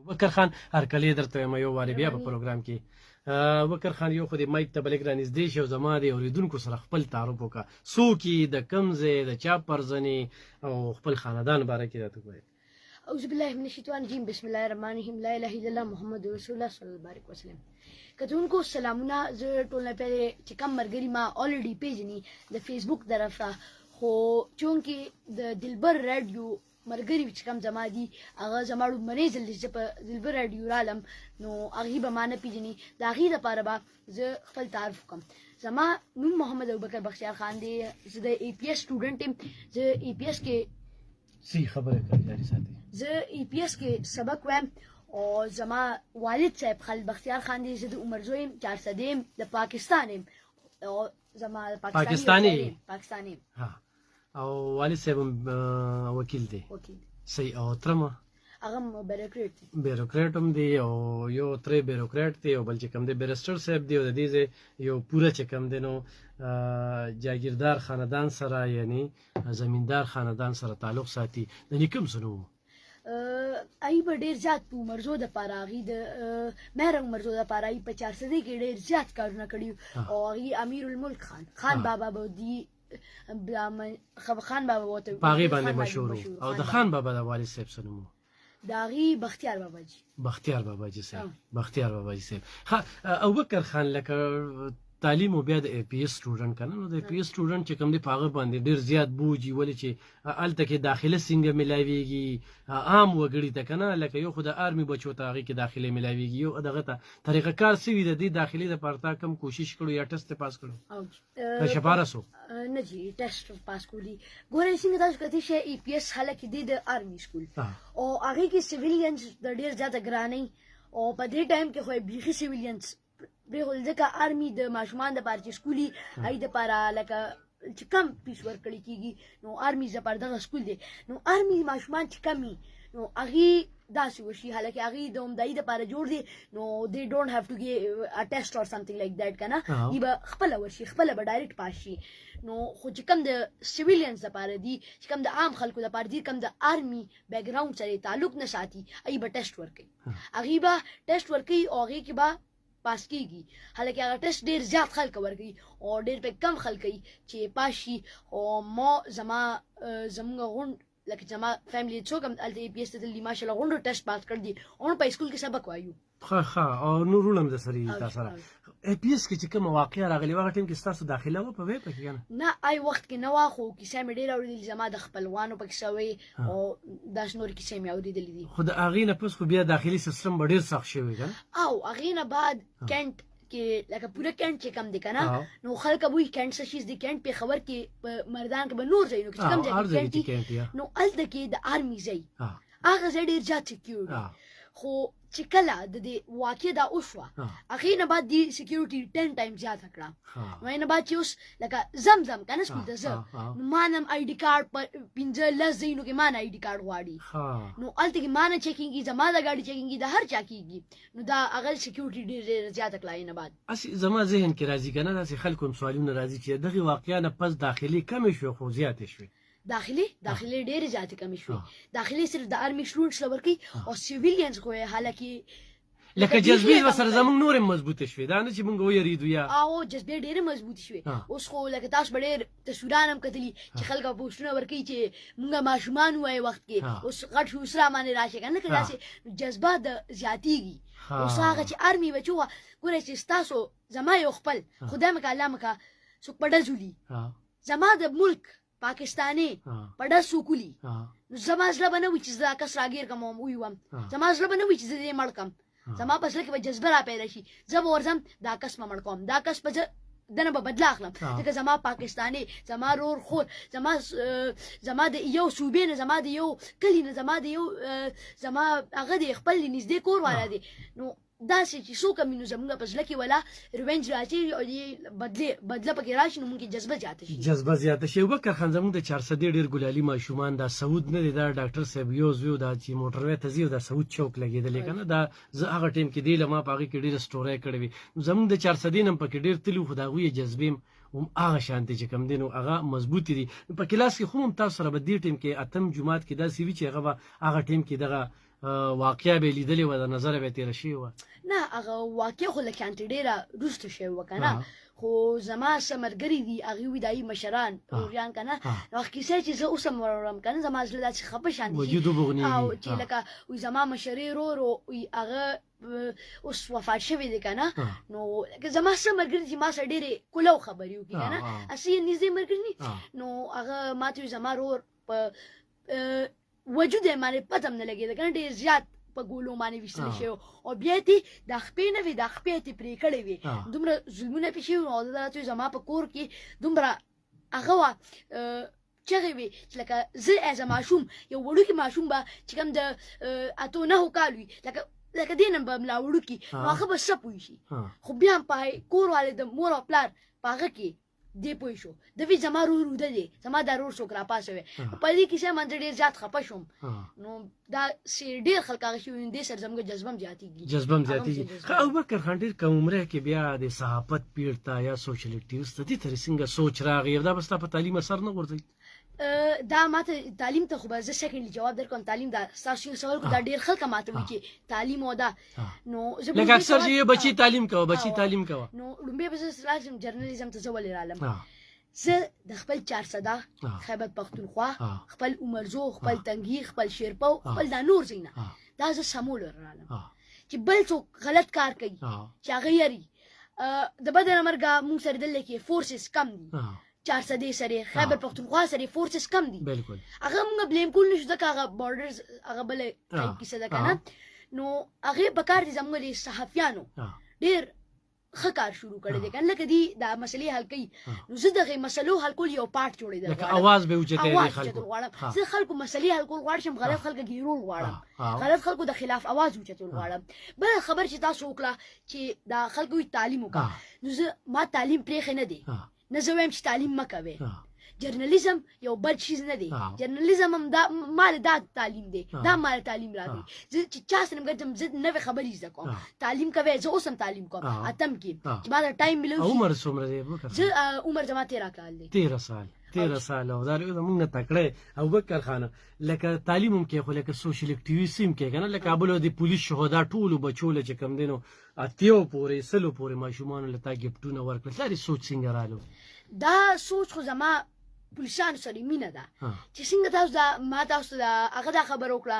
بکر خان هرکلی درته وایم یو وارې بیا په پروګرام کې بکر خان یو خو د مایک ته بلګ رانږدې شي او زما د اورېدونکو سره خپل تعارف وکړه څوک یې د کوم ځای د چا پرزنې او خپل خاندان باره کې راته ووایه. اعوذ بالله من الشیطان الرجیم بسم الله الرحمن الرحیم لا اله الا الله محمد رسول الله صلی الله علیه وسلم. کتونکو سلامونه. زه ټول نه پیلې چې کم مرګري ما الریډي پیژني د فیسبوک طرفه خو چونکې د دلبر رادیو مرګري چې کم زما دي هغه زما لومړنی ځل چې په دلبر رادیو رالم نو هغې به ما نه پیژني د هغې دپاره به زه خپل تعارف وکړم. زما نوم محمد ابوبکر بختیار خان دی. زه د ای پی ایس سټوډنټ یم. زه ای پی ایس کې صحیح خبره کوي جاري ساتي. زه ای پی ایس کې سبق وایم او زما والد صاحب خالد بختیار خان دی. زه د عمر زوی یم 400 یم د پاکستان یم او زما پاکستاني ها او والد صاحب وکیل دی. صحیح. او ترمه هغه بیروکریټ هم دی او یو ترې بیروکریټ دی او بل چې کوم دی بیرسټر صاحب دی او د دې یو پوره چې کوم دی نو جاگیردار خاندان سره یعنی زمیندار خاندان سره تعلق ساتي. د نیکم سنو ای به ډېر زیات په عمرزو دپاره هغې د مهر عمرزو دپاره ای په 400 کې ډېر زیات کارونه کړي او هغې امیر الملک خان بابا به دی خان بابا ورته په هغې باندې مشهور او د خان بابا د والد صاحب څه نوم و؟ د هغې بختیار باباجي. بختیار باباجي صاحب. بختیار باباجي صاحب. ابوبکر خان لکه تعلیم او بیا د ای پی ایس سټوډنټ کنه نو د ای پی ایس سټوډنټ چې کوم دی په هغه باندې ډېر زیات بوجي ولې چې هلته کې داخله څنګه میلاویږي عام وګړي ته کنه لکه یو خو د آرمي بچو ته هغې کې داخله میلاویږي یو دغه ته طریقه کار سوي د دې داخلي دپاره تا کم کوشش کړو یا ټسټ پاس کړو که شپاره سو نه جی ټسټ پاس کړي ګورئ څنګه تاسو کتلی شئ ای پی ایس حالکې دی د آرمي سکول او هغې کې سیویلینز د ډېر زیاته ګرانۍ او په دې ټایم کې خو یې بیخي سیویلینز پرېښودل ځکه آرمي د ماشومان دپاره چې سکول وي هغې دپاره لکه چې کم فیس ورکړی کېږي نو آرمي دپاره دغه سکول دی نو آرمي ماشومان چې کم وي نو هغې داسې وشي حالکې هغې د عمدایي دپاره جوړ دی نو دې ډونټ هیو ټو ګیو ا ټیسټ اور سمثینګ لایک دیټ که نه دي به خپله ورشي خپله به ډایرکټ پاس شي نو خو چې کوم د سیویلینز دپاره دي چې کوم د عام خلکو دپاره دي کوم د آرمي بیکګراؤنډ سره تعلق نه ساتي هغې به ټیسټ ورکوي هغې به ټیسټ ورکوي او هغې کې به پاس کېږي حالکې هغه ټیسټ ډېر زیات خلک ورکوي او ډېر پې کم خلک کوي چې پاس شي او ما زموږ غونډ لکه زما فیملی څوک هم هلته ای پي ایس ته تللي ماشاءالله غونډو ټیسټ پاس کړ دي او په سکول کې سبق وایو ښه او نورونه هم درسره دي تا سره ای پي ایس کې چې کومه واقعه راغلې وه هغه ټایم کې ستاسو داخله وه په وی پکې که نه نه ای وخت کې نه وه خو کیسه مې ډېره اورېدلې زما د خپلوانو په کیسه وې او داسې نورې کیسې مې اورېدلې دي خو د هغې نه پس خو بیا داخلي سیستم به ډېر سخت شوی که نه او هغې نه بعد کینټ کې لکه پوره کینټ چې کم دی که نه نو خلک به وایي کینټ څه شیز دی کینټ پېښور کې په مردان کې به نور ځایونو کې چې کوم ځای کې کینټ وي نو هلته کې د آرمي ځای هغه ځای ډېر زیات سکیور دی خو چې کله د دې واقع دا وشوه هغې نه بعد دې سکیورټي 10 ټایم زیاته کړه نو هغې نه بعد چې اوس لکه زم که نه سکول ته زه نو ما نه هم آی ډي کارډ په 15 ځایونو کې ما نه آی ډي کارډ غواړي نو هلته کې ما نه چیکینګي زما د ګاډي چیکینګي د هر چا کېږي نو دا هغه سکیورټي ډېر زیاته کړه هغې نه بعد هسې زما ذهن کې راځي که نه داسې خلکو هم سوالونه راځي چې دغې واقعه نه پس داخلي کمې شوې خو زیاتې شوې داخلي ډېرې زیاتې کمې شوې داخلي صرف د آرمي سټوډنټس له ورکوي او سیویلینز خو یې حالکې لکه جذبې ورسره زموږ نورې مضبوطې شوې دا نه چې موږ ویرېدو یا او جذبې ډېرې مضبوطې شوې اوس خو لکه تاسو به ډېر تصویران هم کتلي چې خلک به پوسټونه ورکوي چې موږ ماشومان وو وخت کې اوس غټ شو اوس راباندې راشي که نه که داسې جذبه د زیاتېږي اوس هغه چې آرمي بچو وه ګورئ چې ستاسو زما یو خپل خدای مکه الله مکه څوک په ډز ولي زما د ملک پاکستاني په ډز څوک ولي نو زما زړه به نه وي چې زه دا کس راګیر کړم او وویم زما زړه به نه وي چې زه دې مړ کړم زما په زړه کې به جذبه را پیدا شي زه به ورځم دا کس به مړ کوم دا کس به زه دنه به بدله اخلم ځکه زما پاکستاني زما رور خور زما د یو صوبې نه زما د یو کلي نه زما هغه د خپل نږدې کور والا دی نو داسې چې څوک هم وي نو زموږ په زړه کې ولا ریونج راځي او بدله پکې راشي نو موږ کې جذبه زیاته شي ابوبکر خان زموږ د 400 ډېر ګلالي ماشومان دا سعود نه دی دا ډاکټر صاحب یوز ویو دا چې موټروی ته ځي او دا سعود چوک لګېدلی که نه دا زه هغه ټایم کې دی له ما په هغې کې ډېره سټورۍ کړې وي نو زموږ د 400 نه هم پکې ډېر تلي خو د هغوی یې جذبې هم هغه شانتې چې کوم دی نو هغه مضبوطې دي په کلاس کې خو هم تاسو سره به دې ټایم کې اتم جومات کې داسې وي چې هغه به هغه ټایم کې دغه واقعیا به لیدلې و د نظر به تیر شي و نه هغه واقع خو لکه انټ ډیره روسته شوی وکنه خو زما سمرګری دي هغه وی دای مشران اوریان کنه نو کیسه چې زه اوسم ورم کنه زما زړه داسې خپه شان دي وجود وبغنی او چې لکه وی زما مشرې رو وی هغه اوس وفات شوی دی کنه نو زما سمرګری چې ما سره ډېرې کولو خبرې وکړي کنه اسی نږدې مرګري نو هغه ماته زما رور په وجود یې باندې پته نه لګېده کنه ډېر زیات په ګولو باندې ویشتل شوی او بیا دې د خپې نه وي د خپې ته پرې کړې وي دومره ظلمونه پې شوي او دغه زما په کور کې دومره هغه وه چغې وي چې لکه زه ایز ماشوم یو وړوکی ماشوم به چې کوم د اتو نهو کال وي لکه دې نه به ملا وړوکي نو هغه به څه پوه شي خو بیا هم په کور والې د مور او پلار په هغه کې دی پوه شو د وی زما رور وده دی زما دا رور څوک راپاسوي په دې کیسه باندې ډېر زیات خپه شوم نو دا ډېر خلک هغه شوي دې سره زموږ جذبه هم زیاتېږي ابوبکر خان ډېر کم عمره کې بیا د صحافت پیړ یا سوشل اکټیویسټ ته دې ترې څنګه سوچ راغی دا به ستا په تعلیم اثر نه غورځوي دا ماته تعلیم ته خو به زه سیکنډلی جواب درکوم تعلیم دا ستاسو سوال کو دا ډېر خلک ماته وایي چې تعلیم او دا نو لکه اکثر چې بچي تعلیم کوه نو لومبه به زه لازم جرنالیزم ته ولې رالم زه د خپل چارسده خیبر پختونخوا خپل عمرزو خپل تنگی خپل شیرپو خپل دا نور زینه دا زه سمول رالم چې بل څوک غلط کار کوي چې هغه یری د بدن مرګه مونږ سره دلته کې فورسز کم دي 400 سره خیبر پختونخوا سره فورسز کم دي بالکل هغه موږ بلیم کول نشو ځکه هغه بارډرز هغه بل کیسه ده کنه نو هغه بکار دي زموږ صحافیانو ډیر ښه کار شروع کړی دی کنه لکه دی دا مسلې حل کوي نو زه دغه مسلو حل کول یو پارت جوړېدل لکه اواز به اوچته دی خلکو زه خلکو مسلې حل کول غواړم غلط خلک ګیرول غواړم غلط خلکو د خلاف اواز اوچتول غواړم بل خبر چې تاسو وکړه چې دا خلکو تعلیم وکړه نو زه ما تعلیم پرېښې نه دی نه زه وایم چې تعلیم مه کوئ جرنالیزم یو بل چیز نه دی جرنالیزم هم دا مال دا تعلیم دی دا مال تعلیم راغی چې چا سره موږ زه نوې خبرې زده کوم تعلیم کوي زه اوس هم تعلیم کوم اتم کې چې ما دا ټایم ملو عمر څومره دی زه عمر زما 13 کال دی 13 سال او دا موږ نه تکړه ابوبکر خان لکه تعلیم هم کې خو لکه سوشل اکټیویسټ هم کې کنه لکه ابل د پولیس شهدا ټول بچول چې کم دینو اتیو پورې سلو پورې ماشومان لته گیفټونه ورکړل لري سوچ څنګه رالو دا سوچ خو زما پولیسانو سره مینه ده چې څنګه تاسو دا ما تاسو دا هغه دا خبر وکړه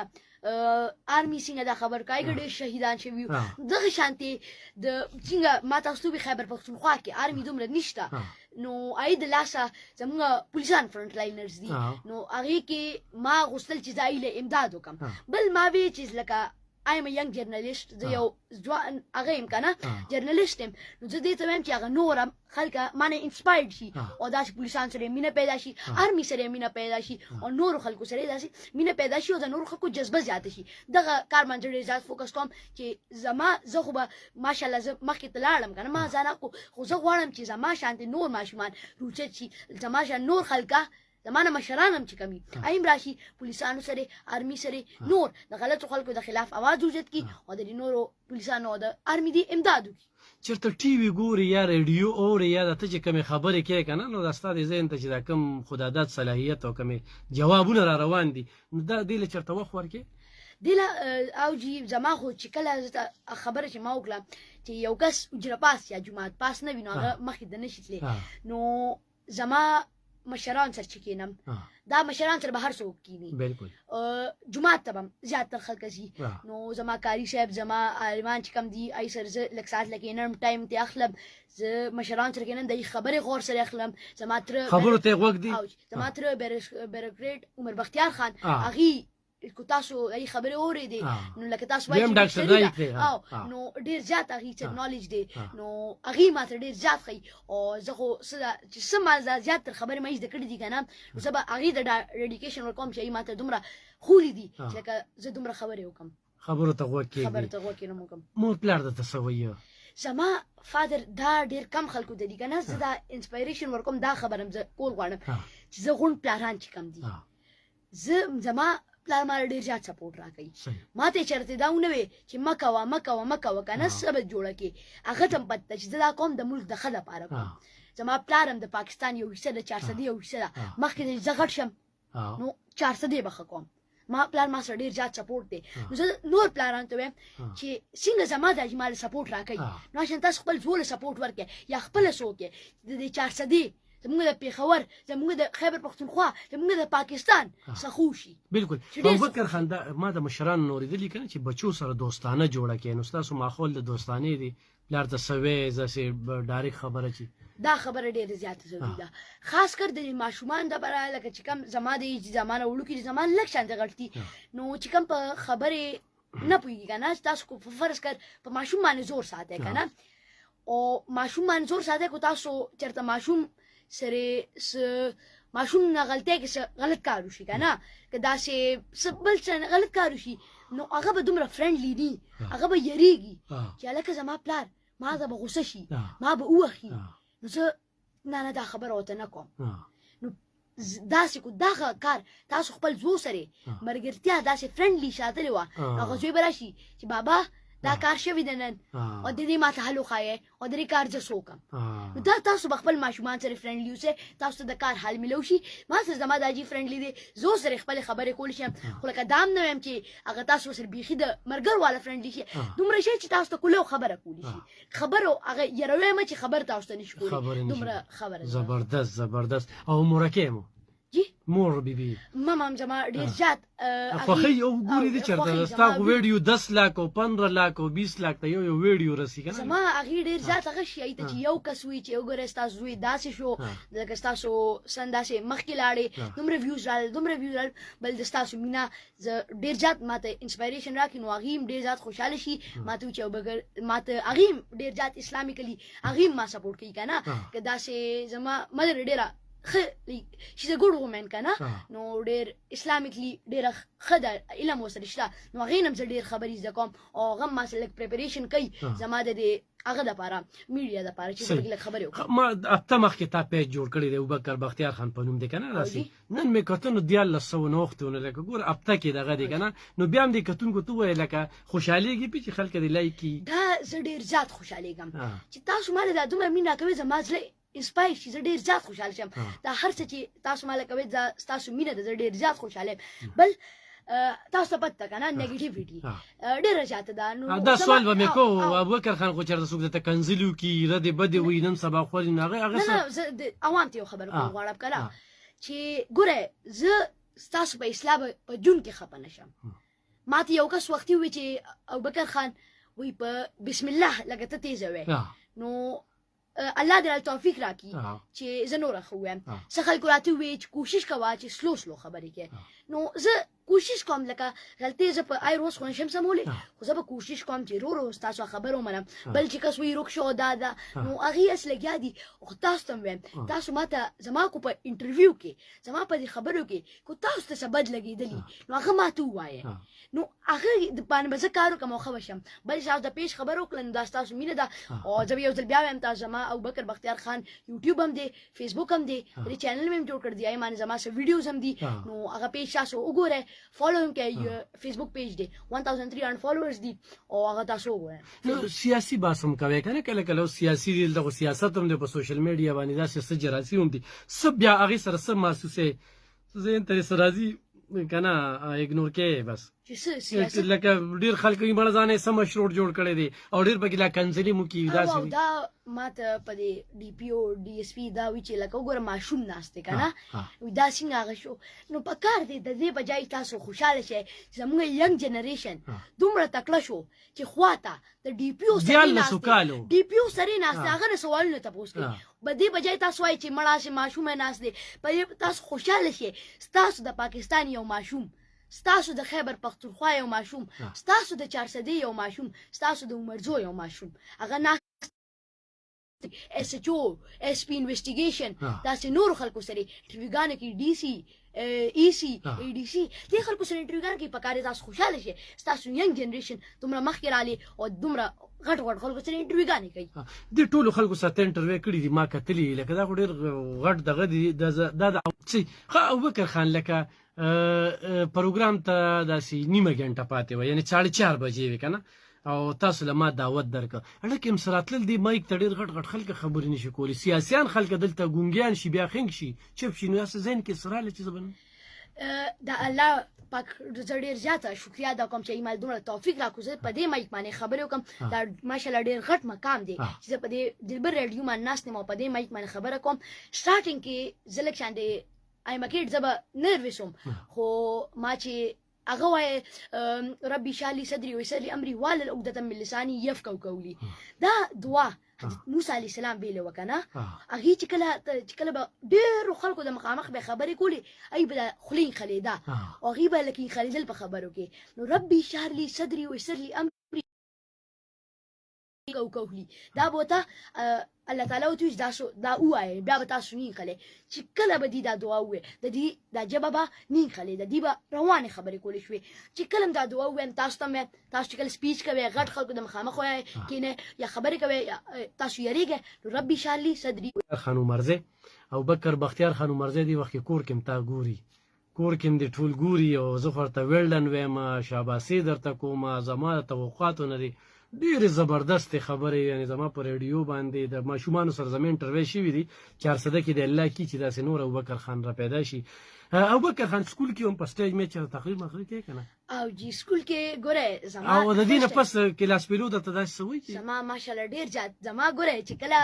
آرمی څنګه دا خبر کوي ګډه شهیدان شوي دغه شانتي د څنګه ما تاسو به خبر پښتونخوا کې آرمی دومره نشته نو اې د لاسه زموږ پولیسان فرنٹ لاینرز دي نو هغه کې ما غوښتل چې ځای امداد وکم بل ما وی چې لکه I'm a young journalist زه یو ځوان هغه یم کنه جرنالیست یم نو زه دې ته وایم چې هغه نور خلک مانه انسپایرډ شي او داسې پولیسان سره مینه پیدا شي آرمی سره مینه پیدا شي او نور خلکو سره داسې مینه پیدا شي او د نور خلکو جذبه زیاته شي دغه کار باندې ډېر زیات فوکس کوم چې زه خو به ماشاءالله زه مخکې ته لاړم کنه ما ځان خو زه غواړم چې زما شانتې نور ماشومان روچت شي زما شان نور خلکه زمانه مشران هم چې کمی ایم راشي پولیسانو سره آرمی سره نور د غلطو خلکو د خلاف आवाज وجد کی او د نورو پولیسانو د آرمی دی امداد وکي چرته ټي وي ګوري یا ریډیو اوري یا ته چې کوم خبرې کوي کنه نو د استاد ذهن ته چې دا کم خدادات صلاحیت او کوم جوابونه را روان دي دا د چرته وخت ورکه دله او جی زما خو چې کله خبره چې ما وکړه چې یو کس اجره پاس یا جماعت پاس نه وینو هغه مخې د نشیتلې نو زما مشران سره چې کینم دا مشران سره به هر څوک کینی بالکل جماعت ته هم زیاتره خلک شي نو زما کاری صاحب زما عالمان چې کم دي ای سره زه لږ ساعت لکه نرم ټایم ته اخلم زه مشران سره کینم د خبرې غور سره اخلم زما تر خبرو ته وګ دي زما تر بیروکریټ عمر بختیار خان اغي کو تاسو ای خبرې اورېدې نو لکه تاسو وایي نو ډېر زیات هغې څه نالج دی نو هغې ماته ډېر زیات ښایي او زه خو چې څه ما زیات تر خبرې ما زده کړې دي که نه نو زه به هغې د ډیډیکیشن ورکوم چې هغې ماته دومره خولي دي چې لکه زه دومره خبرې وکړم خبرو ته غوږ کېږدي وکړم مور پلار درته څه وایي زما فادر دا ډېر کم خلکو ته دي که نه زه دا انسپایریشن ورکوم دا خبره هم زه کول غواړم چې زه غونډ پلاران چې کم دي زما پلار ما ډېر زیات سپورټ راکوي ما ته چېرته دا ونه وی چې مه کوه که نه څه به جوړه کړې هغه ته هم پته ده چې زه دا کوم د ملک د ښه دپاره کوم زما پلار هم د پاکستان یو حصه ده 400 یو حصه ده مخکې ته زه غټ شم نو 400 به ښه کوم ما پلار ما سره ډیر زیات سپورټ دی نو زه نور پلارانو ته وایم چې څنګه زما د اجمال سپورټ راکړي نو شان تاسو خپل ټول سپورټ ورکړي یا خپل سوکې د 400 زموږ د پیښور زموږ د خیبر پختونخوا زموږ د پاکستان سخوشي بالکل ابوبکر خان دا ما د مشران نوریدلی کنه چې بچو سره دوستانه جوړه کړي نو تاسو ماحول د دوستانه دی پلار ته سوي زسه ډایرک خبره چی دا خبره ډیره زیاته ضروري ده خاص کر د ماشومان د بره لکه چې کم زما د زمانه وړو کې زمان لک شان د غلطي نو چې کم په خبره نه پوهیږي کنه تاسو کو فرض کړ په ماشوم باندې زور ساتي کنه او ماشوم باندې زور ساتي کو تاسو چرته ماشوم سره ماشوم نه غلطه کې غلط کار وشي کنه که دا سه بل څه غلط کار وشي نو هغه به دومره فرندلی دي هغه به یریږي چې لکه زما پلار ما دا به غوسه شي ما به اوخي نو زه نه دا خبره وته نه کوم نو داسې کو دا کار تاسو خپل زو سره مرګرتیا داسې فرندلی ساتلی و هغه زوی براشي چې بابا دا کار شوی د نن او د دې ماته حل وخایې او د دې کار زه سوکم نو دا تاسو خپل ماشومان سره فرندلی اوسئ تاسو د کار حل ملو شي ما سره زما داجی فرندلی دی زه سره خپل خبرې کول شم خو لکه دام نه ویم چې هغه تاسو سره بیخي د مرګر والا فرندلی شي دومره شي چې تاسو ته کولو خبره کولی شي خبرو هغه یروي ما چې خبر تاسو ته نشو کولی دومره خبره زبردست او مرکه جی مور بیبي ماما زما ډیر زیات خوخي او ګوري دي چرته تاسو ویډیو 10 लाख او 15 लाख او 20 लाख ته یو ویډیو رسی کنه زما هغه ډیر زیات هغه شي ته چې یو کس وی چې وګوره تاسو وی داسې شو لکه تاسو سنداسه مخکې لاړې دومره ویوز رال بل د تاسو مینا ډیر زیات ماته انسپایریشن راکې نو هغه ډیر زیات خوشاله شي ماته چې وګور ماته هغه ډیر زیات اسلاميکلی هغه ما سپورټ کوي کنه که داسې زما مدر ډیره she's a good woman کنه نو ډیر اسلامically ډیر خدای علم وسره شته نو غینم زه ډیر خبرې زده کوم او غم ما سره پریپریشن کوي زما د هغه د لپاره میډیا د لپاره چې موږ خبرې وکړو ما اته مخکې تا پیج جوړ کړی دی ابوبکر بختیار خان په نوم دی کنه راسي نن مې کتنو دیال لسو نوختونه لکه ګور اپته کې دغه دی کنه نو بیا هم دې کتونکو ته وای لکه خوشاليږي چې خلک دی لایکی دا زه ډیر زیات خوشاليږم چې تاسو مال دا دومره مینا کوي زما ځله انسپایر شي زه ډیر زیات خوشاله شم دا هر څه چې تاسو مال کوي تاسو مینه د ډیر زیات خوشاله بل تاسو پته کنه نیگیټیویټي ډیر زیات ده نو دا سوال به مې کو ابوبکر خان خو چرته څوک ته کنزلو کی رد بده وي نن سبا خو نه هغه عوام ته خبر کوم غواړم کړه چې ګوره زه تاسو په اسلام په جون کې خپه نشم ماته یو کس وختي وی چې ابوبکر خان وی په بسم الله لګه ته تیز وې نو الله دې توفیق راکړي چې زه نور خو وایم څه خلکو راته وی چې کوشش کوه چې سلو خبرې کې نو زه کوشش کوم لکه غلطي زه په ایروس خو نشم سمولې خو زه به کوشش کوم چې رو تاسو خبرو منم بل چې کس وی روک شو دا نو هغه اصل یادي او تاسو تم ویم تاسو ماته زما کو په انټرویو کې زما په خبرو کې کو تاسو ته څه بد لګیدلی نو هغه ماته وایي نو هغه د باندې به کارو کوم خو وشم بل تاسو د پیش خبرو کړل دا تاسو مینه ده او زه یو ځل بیا وایم تاسو زما ابوبکر بختیار خان یوټیوب هم دی فیسبوک هم دی د چینل مې جوړ کړ دی ایمان زما سره ویډیوز هم دي نو هغه پیج تاسو وګورئ فالو هم کوي فیسبوک پیج دی 1300 فالوورز دي او هغه تاسو وګورئ نو سیاسي باسم کوي کنه کله سیاسي دغه سیاست هم په سوشل میډیا باندې دا څه جراسي هم دي سب بیا هغه سره سم محسوسه زه تر سره راځي کنه اګنور کې بس چې لکه ډیر خلک یې مړ ځانې سم مشروع جوړ کړي دي او ډیر پکې لا کنځلي مو کې داسې دا ماته په دې ډي پی او ډي اس پی دا وی چې لکه وګوره ماشوم ناشته کنه دا څنګه هغه شو نو په کار دي د دې بجای تاسو خوشاله شئ زموږ ینګ جنریشن دومره تکړه شو چې خواته د ډي پی او سره ناشته هغه سوالونه تاسو کوي بده بجای تاسو وايي چې مړه شي ماشوم ناشته په تاسو خوشاله شئ تاسو د پاکستان یو ماشوم ستاسو د خیبر پختونخوا یو ماشوم ستاسو د 400 یو ماشوم ستاسو د عمرزو یو ماشوم هغه نه اس ایچ او اس پی انویسټیګیشن تاسو نور خلکو سره ټریګان کې ډي سي ای سی ای ډي سي دې خلکو سره ټریګان کې پکاره تاسو خوشاله شئ تاسو ینګ جنریشن دومره مخکې رالي او دومره غټ خلکو سره انټرویو کوي د ټولو خلکو سره انټرویو کړی دي ما کتلی لکه دا ډېر غټ دغه د خو ابوبکر خان لکه پروګرام ته داسې نیمه غنټه پاتې و یعنی 4:30 بجې وی کنه او تاسو له ما دعوت درکړه لکه مسراتل دی مایک ته ډېر غټ خلک خبرې نشي کولی سیاسيان خلک دلته ګونګیان شي بیا خنګ شي چپ شي نو اساس زین کې سره لچ زبن د الله پاک زه ډېر زیاته شکریا ادا کوم چې ایمال دومره توفیق راکړو زه په دې مایک باندې خبرې وکړم دا ماشاءالله ډېر غټ مقام دی چې زه په دې دلبر ریډیو باندې ناست یم او په دې مایک باندې خبره کوم سټارټینګ کې زه لږ شانې ایم ا کیډ زه به نروس وم خو ما چې هغه وایي ربي اشرح لي صدري ويسر لي امري واحلل عقدة من لساني يفقهوا قولي دا دعا موسی علیه السلام ویلې وه که نه هغې چې کله به ډېرو خلکو د مخامخ به خبرې کولې هغې به د خولې خلیده او هغې به لکه خلیدل په خبرو کې نو ربي اشرح لي صدري ويسر لي امري قولي دا به ورته الله تعالی ورته وایي دا ووایه بیا به تاسو نینخلئ چې کله به دې دا دعا ووایي د دې دا ژبه به نینخلې د دې به روانې خبرې کولی شوې چې کله هم دا دعا ووایم تاسو ته هم تاسو چې کله سپیچ کوئ غټ خلکو د مخامخ وایئ کښېنئ یا خبرې کوئ تاسو یېرېږئ نو ربي اشرح لي صدري خان عمرزی او بکر بختیار خان عمرزی دی وخت کې کور کې هم تا ګوري کور کې هم دې ټول ګوري او زه خو ورته ویلډن وایم شاباسي درته کوم زما د توقعاتو نه دي ډېرې زبردستې خبرې یعنې زما په ریډیو باندې د ماشومانو سره زما انټرویو شوي دي چې هر څه کې د الله کي چې داسې نور ابوبکر خان را پیدا شي ابوبکر خان سکول کې هم په سټیج مې چېرته تقریر مقریر کوې که نه او جی سکول کې ګوره زما او د دې نه پس کلاس پیلو درته داسې څه وایي زما ماشاءالله ډېر زیات زما ګوره چې کله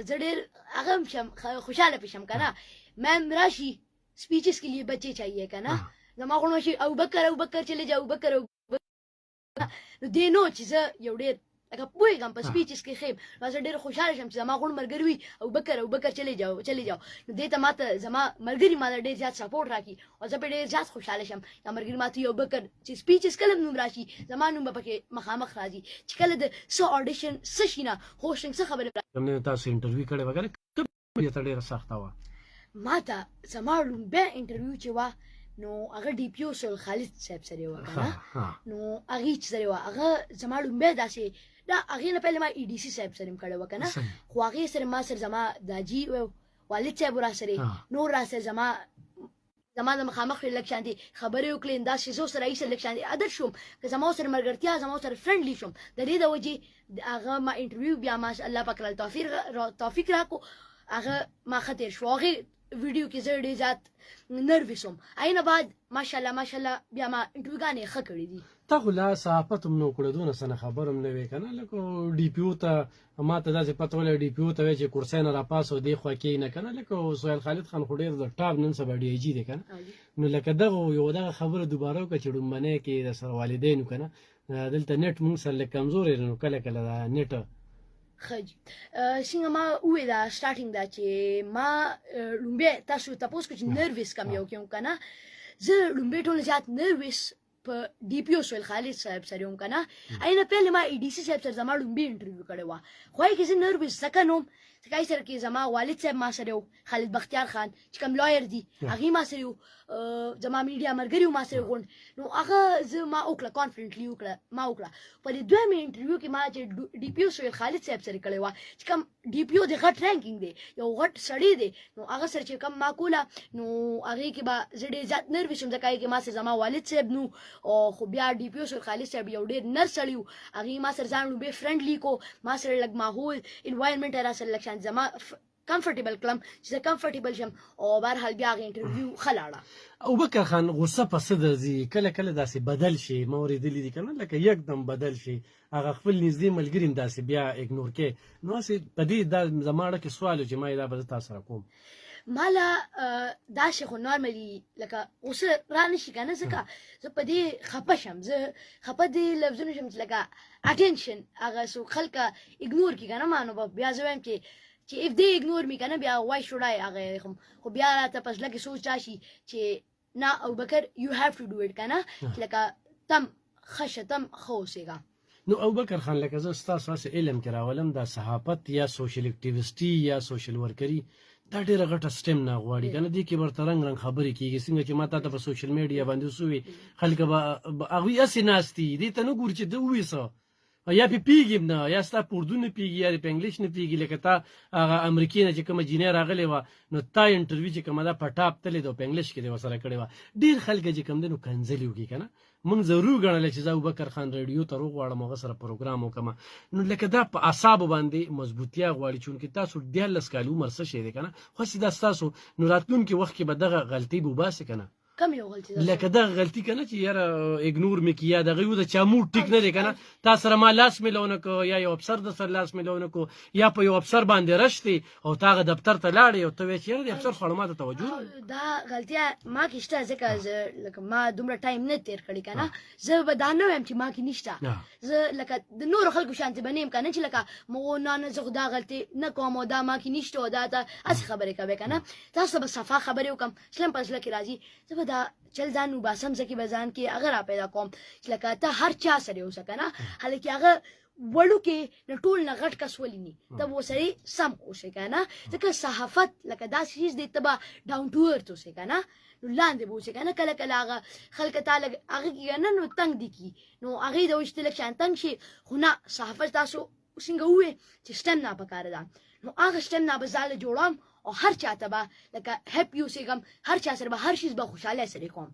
زه ډېر هغه هم شم خوشحاله پې شم که نه میم راشي स्पीचेस के लिए बच्चे चाहिए का ना जमा कोण अशी अबूबकर चले जाऊ Abubakar they know چې یو ډېر لکه پوهېږم په سپیچز کې خیم نو زه ډېره خوشحاله شم چې زما غوڼ ملګري وي ابوبکر چلے جاو نو دې ته ماته زما ملګري ماته ډېر زیات سپورټ راکړي او زه پرې ډېر زیات خوشحاله شم دا ملګري ماته وایي ابوبکر چې سپیچز کله نوم راشي زما نوم به پکې مخامخ راځي چې کله د څه اډیشن څه شي نه هوسټینګ څه خبرې تاسو انټرویو کړې وه که نه کومه ډېره سخته وه ماته زما لومبی انټرویو چې وه نو هغه ډي پي او سول خالد صاحب سره وه که نه نو هغې چې سره وه هغه زما لومبی داسې دا هغې نه پهله ما ای ډي سي صاحب سره هم کړی وه که نه خو هغې سره ما سره زما داجي والد صاحب را سره نور را سره زما د مخامخ لږ شانتې خبرې وکړې داسې زه سره هغې سره لږ شانتې عادت شوم که زما سره ملګرتیا زما سره فرینډلي شوم د دې د وجې هغه ما انټرویو بیا ما الله پاک راله توفیق راکړو هغه ما ښه تېر شو هغې ویډیو کې زه ډېر زیات نروس وم هغې نه بعد ماشاءالله بیا ما انټرویوګانې ښه کړې دي تا خو لا صحافت هم نه وکړه دونه څه نه خبر هم نه وې که نه لکه ډي پي او ته ما ته داسې پته ولګه ډي پي او ته وایي چې کرسۍ نه راپاس او دې خوا کښېنه که نه لکه سهیل خالد خان خو ډېر د ټاپ نن سبا ډي آی جي دی که نه نو لکه دغه خبره دوباره وکړه چې ډومبنۍ کې د سره والدینو که نه دلته نیټ مونږ سره لږ کمزوری دی نو کله دا نیټ ښه جي څنګه ما وویل دا سټارټینګ دا چې ما لومبی تاسو تپوس کړو چې نروس کم یو کوم که نه زه لومبی ټول زیات نروس په ډي پي او سهیل خالد صاحب سره وم که نه هغې نه پهلې ما ای ډي سي صاحب سره زما لومبی انټرویو کړې وه خو هغې کې زه نروس ځکه نوم ځکه هغې سره کې زما والد صاحب ما سره و خالد بختیار خان چې کوم لایر دي هغې ما سره و زما میډیا ملګري و ما سره غونډ نو هغه زه ما وکړه کانفیډنټلي ما وکړه په دې دویمې انټرویو کې ما چې ډي پي او سهیل خالد صاحب سره کړې وه چې کوم ډي پي او د غټ رینکینګ دی یو غټ سړی دی نو هغه سره چې کوم ما کوله نو هغې کې به زه ډېر زیات نروس وم ځکه هغې کې ما سره زما والد صاحب نو او خو بیا ډي پي او سهیل خالد صاحب یو ډېر نر سړی و هغې ما سره ځان لومبی فرینډلي کو ما سره لږ ماحول انوایرمنټ را سره لږ شان زما کمفرټیبل کړم چې زه کمفرټیبل شم او بهرحال بیا هغې انټرویو ښه لاړه ابوبکر خان غصه په څه درځي کله داسې بدل شي ما اورېدلي دي که نه لکه یکدم بدل شي هغه خپل نږدې ملګري هم داسې بیا اګنور کې نو هسې په دې دا زما اړه کې سوال و چې ما دا به زه تا سره کوم مالا داسې خو نارملي لکه غصه را نه شي که نه ځکه زه په دې خفه شم زه خفه دې لفظونه شم چې لکه اټینشن هغه څوک خلکه اګنور کړي که نه ما نو به بیا زه وایم چې if they ignore me کنه بیا why should I هغه خو بیا راته په زړه کې سوچ راشي چې نه ابوبکر you have to do it کنه لکه تم ښه اوسېږه نو ابوبکر خان لکه زه ستاسو هسې علم کې راولم دا صحافت یا سوشل اکټیویسټي یا سوشل ورکري دا ډېره غټه سټیم نه غواړي که نه دې کې ورته رنګ خبرې کېږي څنګه چې ما تا ته په سوشل میډیا باندې وسوي خلک به هغوی هسې ناست دي دې ته نه ګوري چې ده ووایي څه یا پې پیږي نه یا ستا په اردو نه پیږي یا په انګلیش نه پیږي لکه تا هغه امریکې نه چې کومه جینۍ راغلې وه نو تا انټرویو چې کومه ده په ټاپ تلې ده په انګلیش کې دې ورسره کړې وه ډېر خلک چې کوم دی نو کنځلي وکړي که نه موږ ضرور ګڼلی چې زه ابوبکر خان ریډیو ته روغواړم هغه سره پروګرام وکړم نو لکه دا په اعصابو باندې مضبوطیا غواړي چونکې تاسو 14 کال عمر څه شی دی که نه خو هسې دا ستاسو نو راتلونکي وخت کې به دغه غلطۍ به وباسې که نه کم یو غلطي ده لکه دغه غلطي کنه چې یاره اګنور مې کی یا دغه یو د چا موډ ټیک نه دی کنه تا سره ما لاس میلونه کو یا یو افسر د سره لاس میلونه کو یا په یو افسر باندې رشتي او تاغه دفتر ته لاړې او ته وې چې یاره د افسر خړو ما ته توجه دا غلطي ما کې شته ځکه لکه ما دومره ټایم نه تیر کړی کنه زه به دا نه وایم چې ما کې نشته زه لکه د نور خلکو شانتي بنیم کنه چې لکه مو نه زه دا غلطي نه کوم او دا ما کې نشته او دا ته اسی خبرې کوي کنه تاسو به صفا خبرې وکم اسلام پسله کې راځي زه به دا چل ځان وباسم ځکه به ځان کې اگر را پیدا کوم چې لکه ته هر چا سره اوسه کنه حالکه هغه وړو کې نه ټول نه غټ کس ولینی ته و سره سم اوسه کنه ځکه صحافت لکه دا شیز دی ته ډاون ټو ارث اوسه کنه نو لاندې به اوسه کنه کله کله هغه خلک تعالی هغه کې نه نو تنگ دي کی نو هغه د وشتل شان تنگ شي خو نه صحافت تاسو څنګه وې چې ستن نه پکاره ده نو هغه ستن نه بزاله جوړم او هر چاته به لکه هپی اوسېږم هر چا سره به هر شیز به خوشاله سره کوم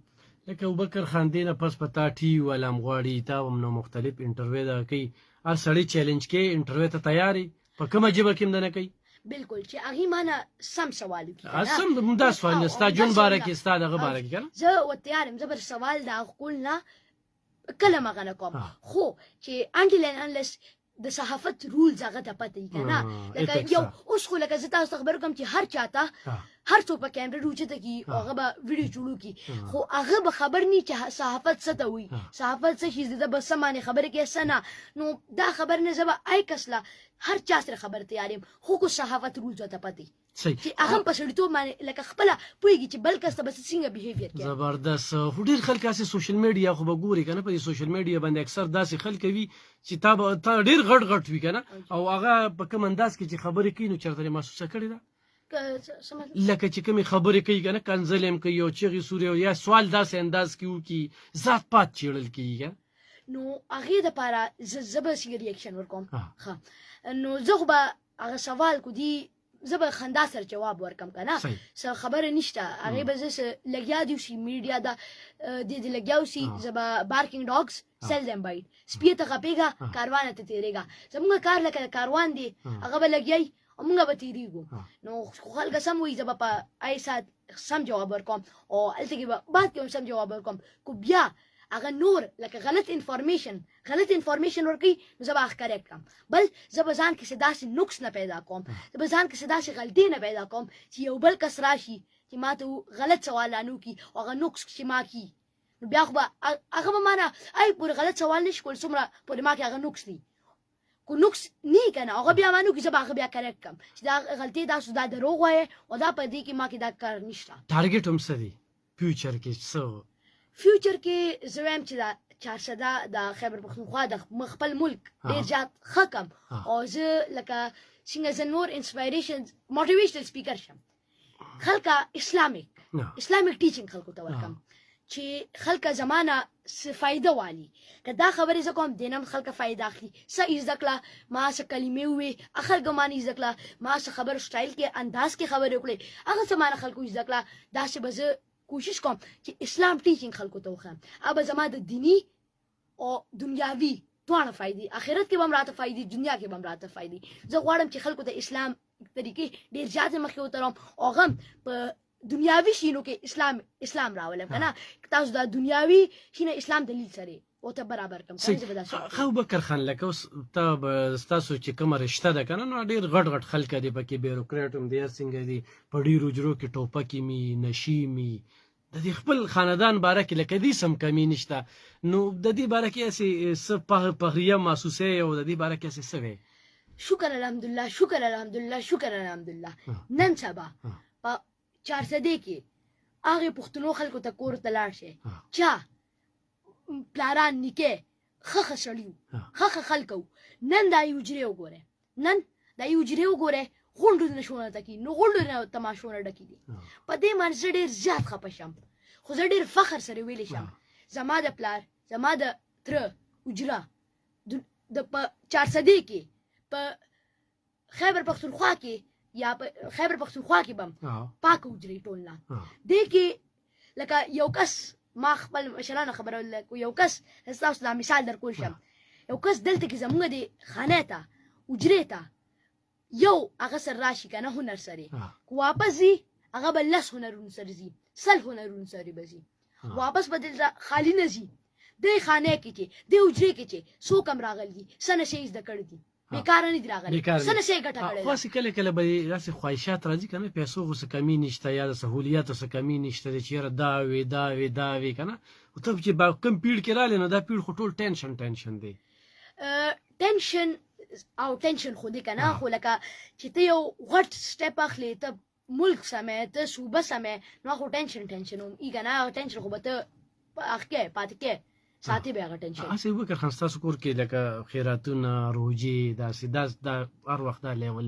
لکه ابوبکر خان دینه پس پتا ټي ولم غواړي تا هم نو مختلف انټرویو دا کوي هر سړی چیلنج کې انټرویو ته تیاری په کومه جبه کې نه کوي بالکل چې هغه مانه سم سوال کوي سم دا سوال نستا جون باره کې ستا دغه باره کې کنه زه و تیارم زبر سوال دا خپل نه کلمه غنه کوم خو چې انټل انلس د صحافت رولز هغه ته پته کنه لکه یو اوس خو لکه زه تاسو خبر کوم چې هر چاته هر څوک په کیمرې روچته کی هغه به ویډیو جوړو کی خو هغه به خبر نه چې صحافت څه ته وي صحافت څه شي د بس سمانه خبره کې سنه نو دا خبر نه زبا آی کسلا هر چا سره خبر تیارم خو کو صحافت رولز ته پته چې هغه په سړیتو باندې لکه خپل پویږي چې بل کس ته بس څنګه بیهیویر کوي زبردست ډیر خلک اسه سوشل میډیا خو به ګوري کنه په سوشل میډیا باندې اکثر داسې خلک وي چې تا ډیر غټ وي کنه او هغه په کوم انداز کې چې خبرې کوي نو چرته محسوسه کړی ده لکه چې کومې خبرې کوي کنه کنزلم کوي او چغې سوري یا سوال داسې انداز کې وکي ذات پات چیړل کیږي نو هغه د پاره زبر ریاکشن ورکوم ها نو زه به هغه سوال کو دی زبر خندا سره جواب ورکم کنه څه خبره نشته هغه به زه لګیا دی شي میډیا دا د لګیاو شي زبر بارکینګ ډاګز سیل دم بایټ سپیته غپېګا کاروان ته تیریګا زموږ کار لکه کاروان دی هغه به لګیای موږ به تیریږو نو خلک سم وي زبر په ایسات سم جواب ورکوم او الته کې بعد کې سم جواب ورکوم کو بیا اگر نور لکه غلط انفارمیشن ورکی نو زه به کریکټ کړم بل زه به ځان کې داسې نقص نه پیدا کوم زه به ځان کې داسې غلطي نه پیدا کوم چې یو بل کس راشي چې ما ته غلط سوالانو کی او هغه نقص چې ما کی نو بیا خو هغه به معنا ای پور غلط سوال نشي کول څومره پور ما کې هغه نقص دی کو نقص نه کنه هغه بیا مانو کې زه به هغه بیا کریکټ کړم چې دا غلطي دا سودا دروغ وای او دا په دې کې ما کې دا کار نشته ټارګټ هم څه دی فیوچر کې څه فیوچر کې زویم چې دا 400 د خیبر پختونخوا د خپل ملک ډیر زیات حکم او زه لکه څنګه زه نور انسپایریشن موټیویشنل سپیکر شم خلک اسلامیک ټیچینګ خلکو ته ورکم چې خلک زمانہ څه فائدہ والی کدا خبرې ز کوم دینم خلک فائدہ اخلي څه ذکر ما څه کلمې وي اخر ګمانې ذکر ما څه خبر سټایل کې انداز کې خبرې وکړي هغه زمانہ خلکو ذکر دا څه بزه کوشش کوم چې اسلام ټیچینګ خلکو ته وخم اب زما د دینی او دنیاوی دوه فائدې اخرت کې به راته فائدې دنیا کې به راته فائدې زه غواړم چې خلکو ته اسلام طریقې ډیر زیات مخې وترم او غم په دنیاوی شینو کې اسلام راولم کنه تاسو د دنیاوی شینه اسلام دلیل سره او ته برابر کوم خو بکر خان لکه اوس ته تاسو چې کوم رشتہ ده کنه نو ډیر غټ خلک دي پکې بیوروکرات هم دي څنګه دي په ډیرو جرو کې ټوپکی می نشي می د دې خپل خاندان باره کې لکه دې سم کمی نشته نو د دې باره کې اسې پهریه محسوسه او د دې باره کې اسې سوي شکر الحمدلله نن سبا په 400 کې هغه پښتنو خلکو ته کور ته لاړ شي چا پلاران نکه خخ شړیو خخ خلکو نن دا یوجره وګوره غونډو نشونه تکي نو غونډو نه تماشونه ډکی دي په دې باندې ډېر زیات خپشم خو زه ډېر فخر سره ویل شم زما د پلار زما د تر اجرا د 400 کې په خیبر پختونخوا کې یا په خیبر پختونخوا کې بم پاک اجري ټولنا دې کې لکه یو کس ما خپل مشرانه خبره لکه یو کس تاسو دا مثال درکول شم یو کس دلته کې زمونږ د خانه ته اجري ته یو هغه سر راشي کنه هنر سره واپس زی هغه بل لس هنرون سره زی سل هنرون سره بزی واپس بدل خالی نه زی د خانه کې چې د حجرې کې چې سو کم راغلی سنه شي زده کړی دي بیکار نه دی راغلی سنه شي ګټه کړی خو څه کله کله به داسې خواهشات راځي کنه پیسو غو څه کمی نشته یا د سہولیاتو څه کمی نشته چې دا وی کنه او ته چې با کم پیډ کې رااله نو دا پیډ خو ټول ټینشن دی ټینشن خو دې کنه خو لکه چې ته یو غټ سټپ اخلي ته ملک سمې ته صوبه سمې نو خو ټینشن هم ای کنه ټینشن خو به ته اخکې پاتې کې ساتي به هغه ټینشن اسی وکړ خان تاسو کور کې لکه خیراتونه روجي دا هر وخت دا لیول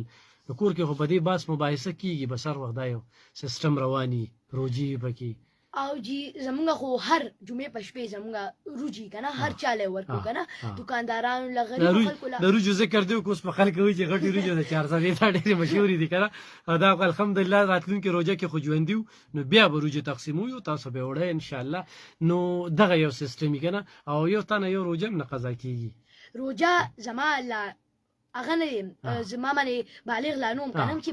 کور کې خو په دې باس مباحثه کیږي بس هر وخت دا یو سیستم رواني روجي پکې او جی زمونږ خو هر جمعې په شپې زمونږ روجي کنه هر چاله ورکو کنه دکاندارانو لغړي خلکو د روجو ذکر دی کوس په خلک وی چې غټي روجو د 400 ته ډېر مشهور دي کنه دا الحمدلله راتلونکي روجه کې خو ژوندیو نو بیا به روجو تقسیمو یو تاسو به وړه ان شاء الله نو دغه یو سیستم کنه او یو تنه یو روجه نه قضا کیږي روجه زما اغه نه زما باندې بالغ لانوم کنم چې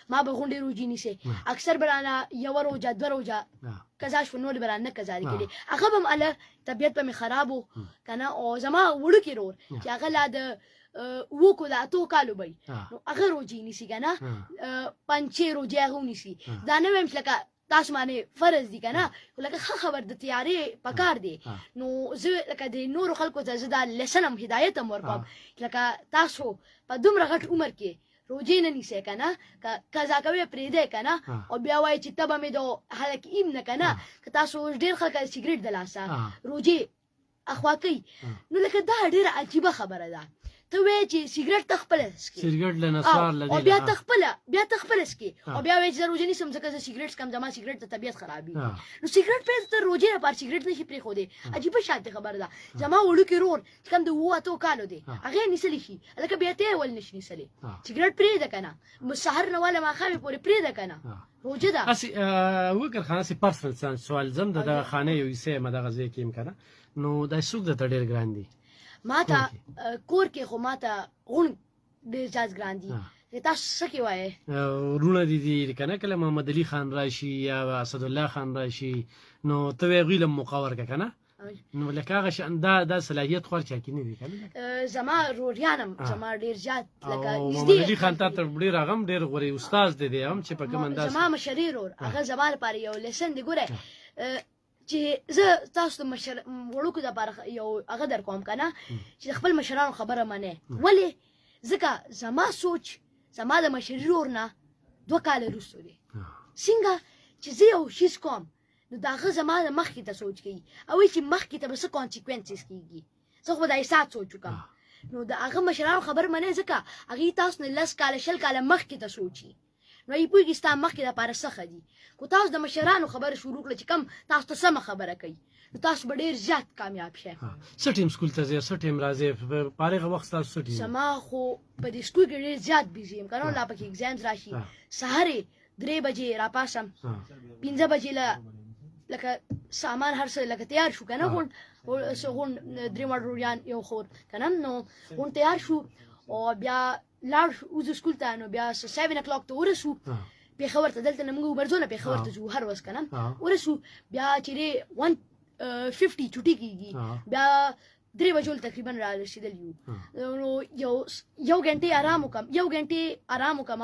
ما به غونډې روجي نیسه اکثر برانه یو روجه دو روجه کزا شو نور برانه کزا کړي هغه هم الله طبيعت په خرابو کنه او زما وړو کې رور چې هغه لا د وکو دا تو کالو بي نو هغه روجي نیسي کنه پنځه روجي هغه نیسي دا نه ویم لکه تاسو باندې فرض دي کنه لکه خبر د تیارې پکار دي نو زه لکه د نور خلکو ته زدا لسنم هدایت هم ورکوم لکه تاسو په دومره غټ عمر کې روجي نه نیسه کنه قضا کوي پرې ده کنه او بیا وای چې تبه مې دو حالک ایم نه کنه که تاسو ډیر خلک سیګریټ دلاسه روجي اخوا کوي نو لکه دا ډیره عجیبه خبره ده ته وای چې سیګریټ تخپل اسکی سیګریټ لنسوار لدی او بیا تخپل اسکی او بیا وای چې روجي نسم ځکه چې سیګریټ کم زما سیګریټ ته طبيعت خرابي نو سیګریټ په ته روجي لپاره سیګریټ نشي پرې خو دي عجیبه شانته خبره ده زما وړو کې رور کم د وو اتو کالو دي هغه نسلی شي لکه بیا ته ول نشي نسلی سیګریټ پرې ده کنه مسحر نه ولا ما خامي پورې پرې ده کنه روجه ده اسی وکړ خان سي پرسنل سوال زم د خانه یو سه مده غزي کیم کنه نو د سوق د ډېر ګران دي ماته کور کې خو ماته غون ډېر ځاز ګران دي تاسو څه کې وایي رونه دي کنه کله محمد علي خان راشي یا اسد الله خان راشي نو ته غیلم مقاور کنه نو لکه هغه شان دا صلاحیت خورچا کې نه دي کنه زما روریانم زما ډېر زیات لکه محمد علي خان ته ډېر غم ډېر غوري استاد دي هم چې په کوم انداز زما مشریر هغه زما لپاره یو لیسن دی ګوره چې زه تاسو ته مشر وړو کې د لپاره یو هغه در کوم کنه چې خپل مشرانو خبره منه ولی ځکه زما سوچ زما د مشریر نه 2 کال وروسته دی څنګه چې زه یو شیز کوم نو دا هغه زما د مخکې ته سوچ کوي او چې مخکې ته به څه کانسیکوینسز کیږي زه خو دا حساب سوچ وکم نو دا هغه مشرانو خبر منه ځکه هغه تاسو نه 10 کال شل کال مخکې ته سوچي نو یې پوهیږي ستا مخکې د لپاره څه ښه دي خو تاسو د مشرانو خبره شروع کړه چې کم تاسو ته سمه خبره کوي نو تاسو به ډېر زیات کامیاب شئ څه ټیم سکول ته ځئ څه ټیم راځئ په هغه وخت تاسو څه ټیم زما خو په دې سکول کې ډېر زیات بیزي یم کنه لا پکې ایگزامز راشي سهارې 3 بجې راپاسم 15 بجې لکه سامان هر څه لکه تیار شو کنه غون درې مړوریان یو خور کنه نو غون تیار شو او بیا لاړ اوس سکول ته نو بیا 7 o'clock ته ورسو پیښور ته دلته موږ ورځو پیښور ته ځو هر وخت کنه ورسو بیا چې 150 چټي کیږي بیا 3 بجول تقریبا را رسیدل نو یو غنټه آرام وکم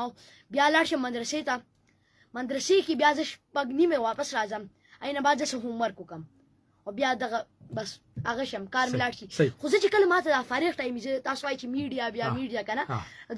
بیا لاړ شم مدرسې کې بیا ځ پګنی مې واپس راځم اینه بعد زه هوم ورک وکم او بیا دغه بس هغه شم کار ملاړ شي خو زه چې کله ماته د فارغ ټایم زه تاسو وایي چې میډیا کنه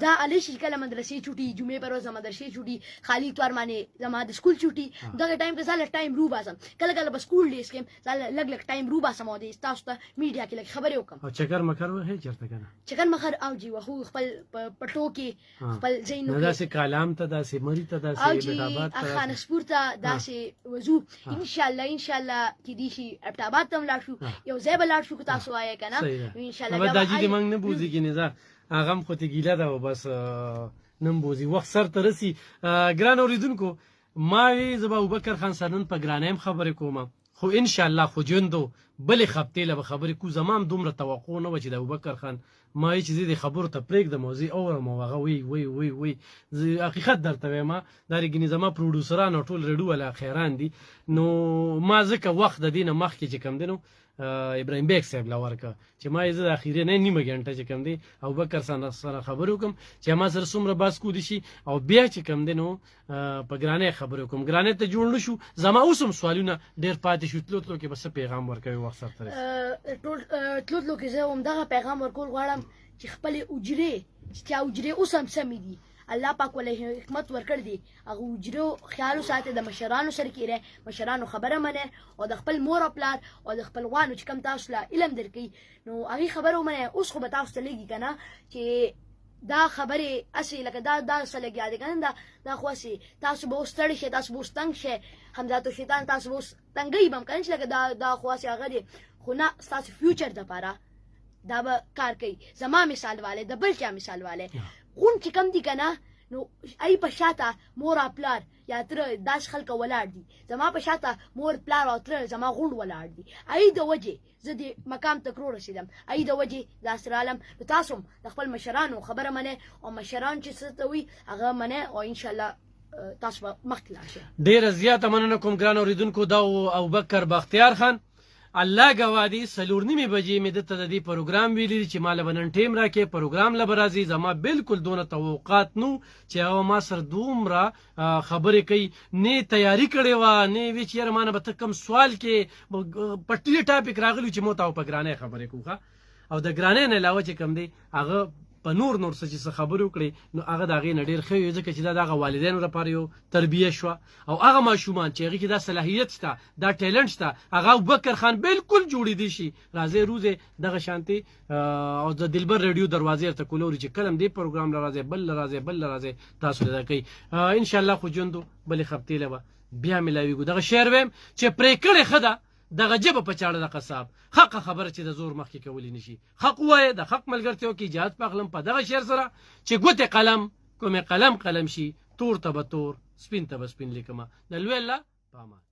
دا علي شي کله مدرسې چټي جمعې پر ورځ مدرسې چټي خالی اتوار باندې زما د سکول چټي دغه ټایم کې زال ټایم رو باسم کله بس سکول ډیس کې زال لګ ټایم رو باسم او د تاسو ته میډیا کې لګ خبرې وکم او چکر مکر وه چرته کنه چکر مخر او جی وخو خپل پټو کې خپل زینو دا سه کلام ته دا سه مری ته دا سه ابتابات ته خانسپور ته دا سه وضو ان شاء الله کې دي شي ابتابات ته لا شو یو ځای بل شو تاسو وایي کنه ان شاء الله دا چې موږ نه بوزي کې نه ځه هغه خو ته ګیله ده بس نن بوزي وخت سر ته رسی ګران اوریدونکو ما وی زبا ابوبکر خان سنن په ګرانیم خبرې کوم خو ان شاء الله خو ژوندو بلې هفتې له به خبرې کو زما هم دومره توقع نه وه چې د ابوبکر خان ما یې چې زه دې خبرو ته پرېږدم او زه یې اورم او هغه وی زه حقیقت درته وایم دا رګینې زما پروډوسران او ټول رډو والا خیران دي نو ما ځکه وخت د دې نه مخکې چې کوم دی نو ابراهیم بیگ صاحب لا ورکړه چې ما یې زه د اخرې نه نیمه ګنټه چې کوم دی ابوبکر سره خبرې وکړم چې ما سره څومره بس کودي شي او بیا چې کوم دی نو په ګرانۍ خبرې وکړم ګرانۍ ته جوړ نه شو زما اوس هم سوالونه ډېر پاتې شو تلو کې بس پیغام ورکوي وخت سره تلو کې زه همدغه پیغام ورکول غواړم چې خپلې اجرې چې اجرې اوس هم سمې دي الله پاک ولې حکمت ورکړ دی هغه اجرو خیال ساتي د مشرانو سره کېره مشرانو خبره منه او د خپل مور او پلار او د خپل وانو چې کم تاسو له علم درکې نو هغه خبره منه اوس خو به تاسو ته لګي کنه چې دا خبره اصلي لکه دا سره لګیا دي کنه دا خو اصلي تاسو به ستړي شئ تاسو به ستنګ شئ همدا ته شیطان تاسو به تنګي بم کنه چې لکه دا خو اصلي هغه دي خو نه تاسو فیوچر لپاره دا به کار کوي زما مثال والے د بل چا مثال والے غون چې کم دي کنه نو ای په شاته مور او پلار یا تر داس خلک ولاړ دي زما په شاته مور پلار او تر زما غون ولاړ دي ای د وجه زه د مقام تکرور رسیدم ای د وجه د اسر عالم تاسو د خپل مشرانو خبره منه او مشران چې ستوي هغه منه او ان شاء الله تاسو مخکې لاشه ډیر زیاته مننه کوم ګران اوریدونکو دا ابوبکر بختیار خان الله گوادی سلور نیمه بجې مې دته د دې پروګرام ویلی چې مال بنن ټیم راکې پروګرام لبرازي زما بالکل دونه توقعات نو چې هغه ما سر دومره خبرې کوي نه تیاری کړې و نه وی چې رمانه به کم سوال کې پټلی ټاپک راغلی چې مو تاسو په ګرانه خبرې کوخه او د ګرانه نه علاوه چې کم دی هغه په نور څه چې خبرې وکړي نو هغه د هغې نه ډېر ښه وي ځکه چې دا د هغه والدینو لپاره یو تربیه شوه او هغه ماشومان چې هغې کې دا صلاحیت شته دا ټیلنټ شته هغه ابوبکر خان بالکل جوړېدی شي راځئ روزې دغه شانتې او د دلبر ریډیو دروازې ورته کولوري چې کله هم دې پروګرام له راځئ بل له راځئ تاسو له دا کوي انشاءالله خو ژوندو بلې هفتې له به بیا میلاویږو دغه شعر ویم چې پرې کړې ښه ده دغه جبه په چاړه د قصاب حق خبره چې د زور مخکې کولی نشي حق وایه د حق ملګرتیا کې جهاد پاغلم په دغه شعر سره چې ګوتې قلم کومې قلم شي تور ته به تور سپین ته به سپین لیکمه د لوی الله په امان